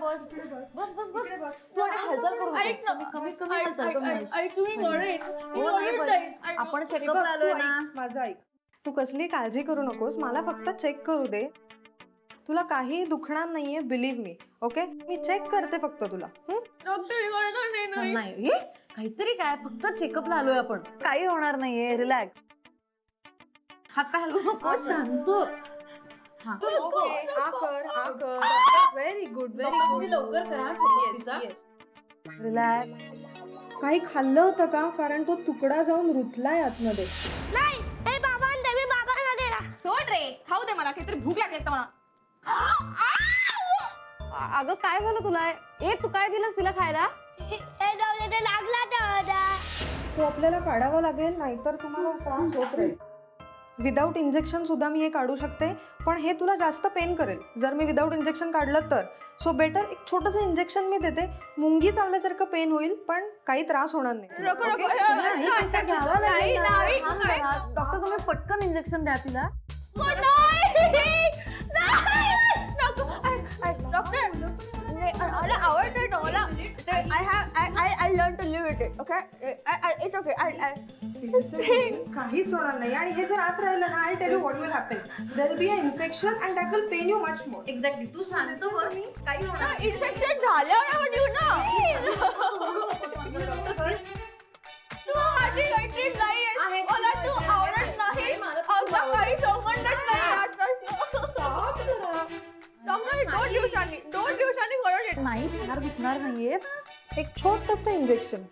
बस बस बस बस तू आणि हलचाल करू नकोस. कमीत कमी हलचाल करू नकोस. हो, नाही बरं. आपण चेकअप आलोय ना. माझं ऐक, तू कसली काळजी करू नकोस, मला फक्त चेक करू दे. तुला काही दुखणार नाहीये, बिलीव्ह मी. ओके, मी चेक करते फक्त तुला. नाही हे काहीतरी काय, फक्त चेकअपला आलोय आपण. काही होणार नाहीये, रिलॅक्स. हात पाय हलवू नको, शांत. व्हेरी गुड, तुम्ही लवकर करा चेकअप. रिलॅक्स. काही खाल्लं होतं का? कारण तो तुकडा जाऊन रुतलाय आतमध्ये. नाही हे बाबांना मी बाबांना दिला. सोड रे, खाऊ दे मला, काहीतरी भूक लागली मला. अगं काय झालं तुला? तू काय दिलंस तिला खायला? हे जाऊ दे, ते लागला दादा. तो आपल्याला काढावा लागेल, नाहीतर तुम्हाला त्रास होत राहील. विदाऊट इंजेक्शन सुद्धा मी हे काढू शकते, पण हे तुला जास्त पेन करेल जर मी विदाऊट इंजेक्शन काढलं तर. सो बेटर एक छोटंसं इंजेक्शन मी देते. मुंगी चावल्यासारखं पेन होईल, पण काही त्रास होणार नाही. डॉक्टर तुम्ही पटकन इंजेक्शन द्या तिला. काहीच होणार नाही. आणि हे जर आत राहिलं ना, I tell you what will happen. There will be a infection and that will pain you much more. Exactly. तू शांत बस. काही होणार इन्फेक्शन झाल्यावर तू माझी मैत्रीण नाहीये, मला तू आवडत नाही, आमचा काही संबंधच नाही. डॉक्टर दोन दिवसांनी करून येतो. नाही फार दुखणार नाहीये. एक छोटंसं इंजेक्शन.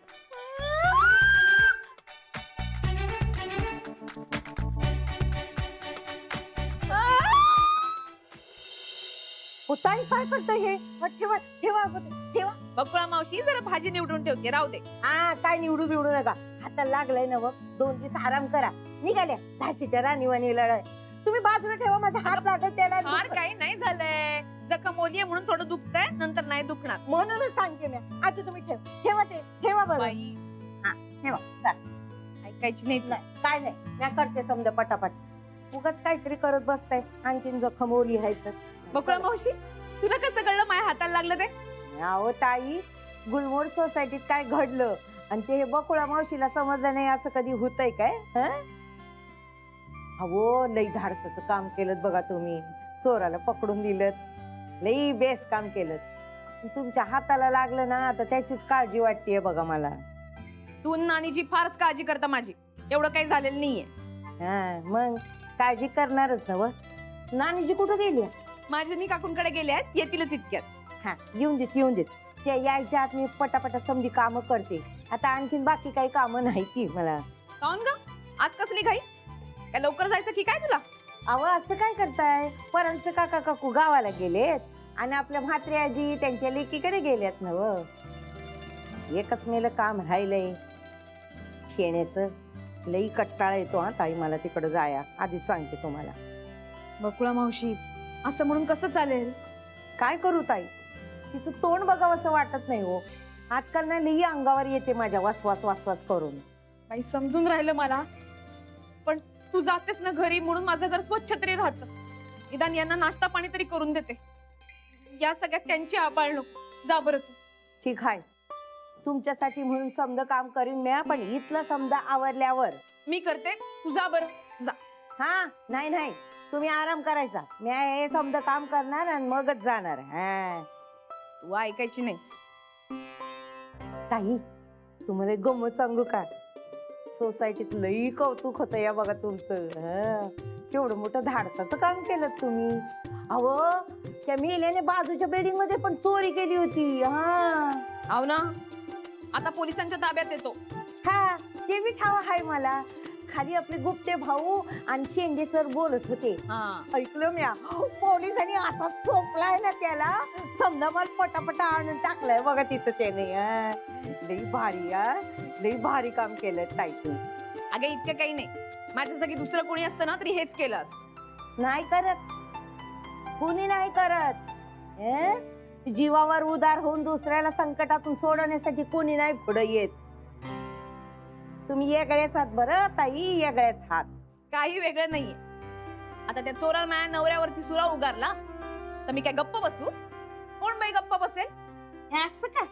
काय करतोय हे? ठेवा ठेवा ठेवा. बकुळा मावशी जरा भाजी निवडून ठेवते, राहू दे. काय निवडू बिवडू नका. हाताला लागलाय ना, 2 दिवस आराम करा. निघाल्या झाशीच्या राणीवाणी लढाय. तुम्ही बाजूला ठेवा, माझा हात लागत त्याला. फार काही नाही झालंय, जखम ओली आहे म्हणून थोडं दुखतंय, नंतर नाही दुखणार. म्हणूनच सांगते मी. आता तुम्ही ठेवा ते, ठेवा बरं. बाई ठेवा. ऐकायची नाही तुला. काय नाही, मी करते समजा पटापट. उगाच काहीतरी करत बसताय, आणखीन जखम ओली आहे तर. बकुळा मावशी तुला कसं कळलं माझ्या हाताला लागलं ते? अहो ताई, गुलमोड सोसायटीत काय घडलं आणि ते हे बकुळा मावशीला समजलं नाही असं कधी होतंय काय? अहो लई धाडसाचं काम केलं बघा तुम्ही. चोराला पकडून दिलं, लई बेस्ट काम केलं. तुमच्या हाताला लागलं ना, आता त्याचीच काळजी वाटतेय बघा मला. तू नानीची फारच काळजी करता माझी. एवढं काही झालेलं नाहीये. मग काळजी करणारच ना. नानीजी कुठं गेली? माझ्या काकूंकडे गेले आहेत, येतीलच इतक्यात. येऊन देत. त्या यायच्या आत मी पटापटा समधी कामं करते. आता आणखीन बाकी काही कामं नाही ती मला. काऊन ग आज कसली घाई? काय लवकर जायचं की काय तुला? अहो असं काय करताय? परमचे काका काकू गावाला गेलेत आणि आपल्या म्हात्रे आजी त्यांच्या लेकीकडे गेल्यात ना. एकच मेलं काम राहिलंय शेण्याचं. लई कट्टाळा येतो हा ताई मला तिकडं जाया. आधीच सांगते तुम्हाला. बकुळा मावशी असं म्हणून कसं चालेल? काय करू ताई, तिचं तोंड बघावं असं वाटत नाही हो. आजकाल ना लई अंगावर येते माझ्या वासवास करून. बाई समजून राहिलं मला, पण तू जातेस ना घरी म्हणून माझं घर स्वच्छ तरी राहतं. निदान यांना नाश्ता पाणी तरी करून देते. या सगळ्यात त्यांची आबाळ नको. जा बरं तू. ठीक आहे, तुमच्यासाठी म्हणून समजा काम करीन मी, पण इथलं समजा आवरल्यावर मी करते, तू जा बरं. जा. नाही तुम्ही आराम करायचा. मी हे समजा काम करणार आणि मगच जाणार. तू ऐकायची नाहीस. ताई तुम्हाला एक गंमत सांगू का? सोसायटीत लई कौतुक होतं या बघा तुमचं. केवढं मोठं धाडसाचं काम केलं तुम्ही. अहो त्या मेल्याने बाजूच्या बिल्डिंग मध्ये पण चोरी केली होती. हो ना, आता पोलिसांच्या ताब्यात येतो. ते बी ठाव आहे मला. खाली आपले गुप्ते भाऊ आणि शेंडे सर बोलत होते. ऐकलं म्या, पोलिसांनी असा चोपलाय ना त्याला, समजा मला पटापटा आणून टाकलाय बघा तिथं त्याने. लई भारी लई भारी काम केलं ताई तू. अगं इतकं काही नाही. माझ्या जागी दुसरं कोणी असतं ना तरी हेच केलं असतं. नाही करत, कुणी नाही करत. जीवावर उदार होऊन दुसऱ्याला संकटातून सोडवण्यासाठी कोणी नाही पुढे येत. तुम्ही वेगळेच आहात बरं ताई, वेगळेच आहात. काही वेगळं नाहीये. आता त्या चोराला माझ्या नवऱ्यावरती सुरा उगारला तर मी काय गप्प बसू? कोण बाई गप्पा बसेल? हे असं का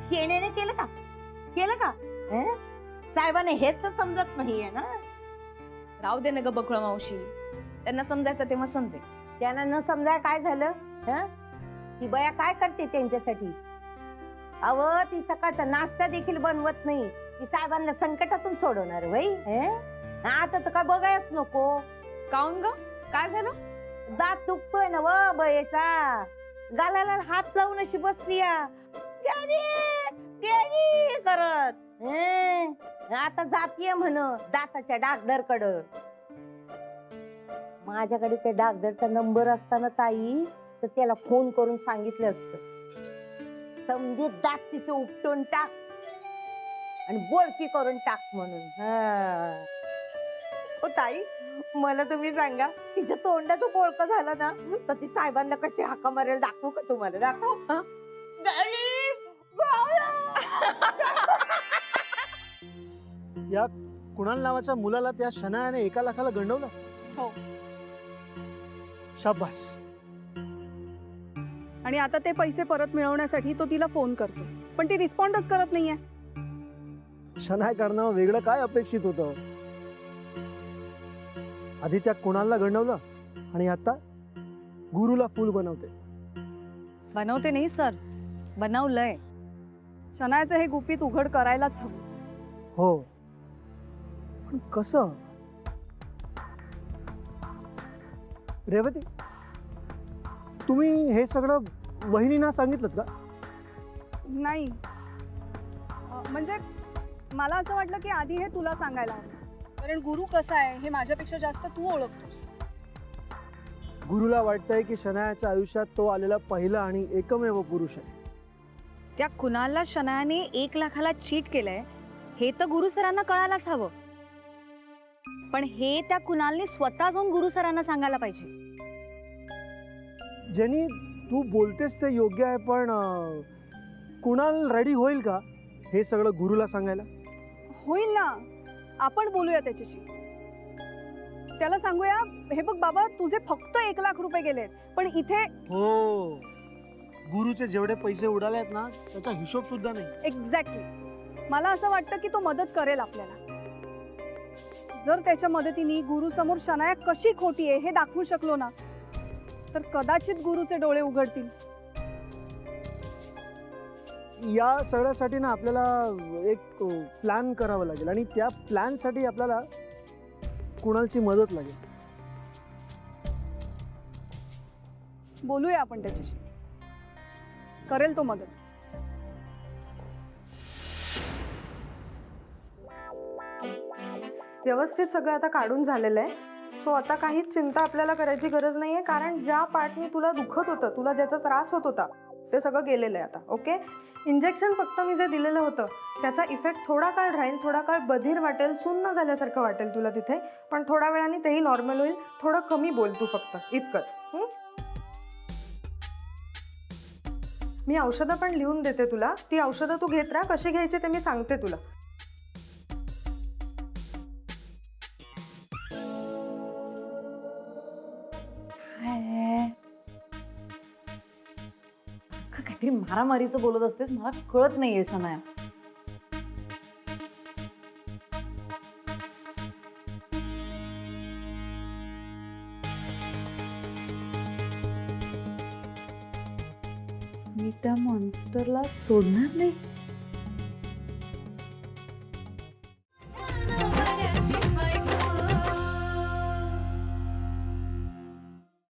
शेण्याने केलं का साहेबांना हेच समजत नाहीये ना. राहू दे ना ग बकुळा मावशी, त्यांना समजायचं तेव्हा समजेल. त्यांना न समजाय काय झालं? ती बया काय करते त्यांच्यासाठी? अव ती सकाळचा नाश्ता देखील बनवत नाही. ती साहेबांना संकटातून सोडवणार बाई. आता तर काय बघायच नको. काऊन ग, काय झालं? दात दुखतोय ना व बयेचा, गालाला हात लावून अशी बसली करत. आता जातीये म्हण दाताच्या डॉक्टर कडं. माझ्याकडे त्या डॉक्टरचा नंबर असताना ताई तर त्याला फोन करून सांगितलं असतं, समजे दात तिचे उपटून टाक आणि बोळकी करून टाक म्हणून. ओ ताई, मला तुम्ही सांगा, तिच्या तोंडाचं बोळकं झालं ना तर ती साहेबांना कशी हाका मारेल दाखवू का तुम्हाला? दाखवू? या कुणाल नावाच्या मुलाला त्या शनायाने 1 लाखाला गंडवलं. हो. शाबास. आणि आता ते पैसे परत मिळवण्यासाठी तो तिला फोन करतो, पण ती रिस्पॉन्डच करत नाहीये. शनाय करणं वेगळं काय अपेक्षित होतं? आधी त्या कुणालला गंडवलं आणि आता गुरुला फूल बनवते नाही सर, बनवलंय. शनायाचं हे गुपित उघड करायलाच हवं. हो, पण कसं? रेवती, तुम्ही हे सगळं वहिनींना सांगितलं का? नाही, म्हणजे मला असं वाटलं की आधी हे तुला सांगायला हवं, कारण गुरु कसा आहे हे माझ्यापेक्षा जास्त तू ओळखतोस. गुरुला वाटतंय की शनायाच्या आयुष्यात तो आलेला पहिला आणि एकमेव पुरुष आहे. त्या कुणालला शनायाने 1 लाखाला चीट केलंय हे तर गुरु सरांना कळायलाच हवं, पण हे त्या कुणालने स्वतः जाऊन गुरु सरांना सांगायला पाहिजे. जेनी, तू बोलतेस ते योग्य आहे, पण कुणाल रेडी होईल का हे सगळं गुरुला सांगायला? होईल ना, आपण बोलूया त्याच्याशी. त्याला सांगूया, हे बघ बाबा, तुझे फक्त 1 लाख रुपये गेलेत, पण इथे. हो, गुरुचे जेवढे पैसे उडाले आहेत ना त्याचा हिशोब सुद्धा नाही. एक्झॅक्टली. मला असं वाटतं की तो मदत करेल आपल्याला. जर त्याच्या मदतीने गुरु समोर शनाया कशी खोटी आहे हे दाखवू शकलो ना तर कदाचित गुरुचे डोळे उघडतील. या सगळ्यासाठी ना आपल्याला एक प्लॅन करावा लागेल आणि त्या प्लॅनसाठी आपल्याला कुणालची मदत लागेल. बोलूया आपण त्याच्याशी, करेल तो मदत. व्यवस्थित सगळं आता काढून झालेलं आहे. सो आता काहीच चिंता आपल्याला करायची गरज नाहीये, कारण ज्या पार्टनी तुला दुखत होतं, तुला ज्याचा त्रास होत होता ते सगळं गेलेलं आहे आता. ओके, इंजेक्शन फक्त मी जे दिलेलं होतं त्याचा इफेक्ट थोडा काळ राहील, थोडा काळ बधीर वाटेल, सुन्न झाल्यासारखं वाटेल तुला तिथे, पण थोड्या वेळाने तेही नॉर्मल होईल. थोडं कमी बोल तू, फक्त इतकंच. मी औषधं पण लिहून देते तुला, ती औषधं तू घेत राहा. कशी घ्यायची ते मी सांगते तुला. काहीतरी मारामारीचं बोलत असतेस, मला कळत नाहीये शनाया. मी त्या मॉन्स्टरला सोडणार नाही.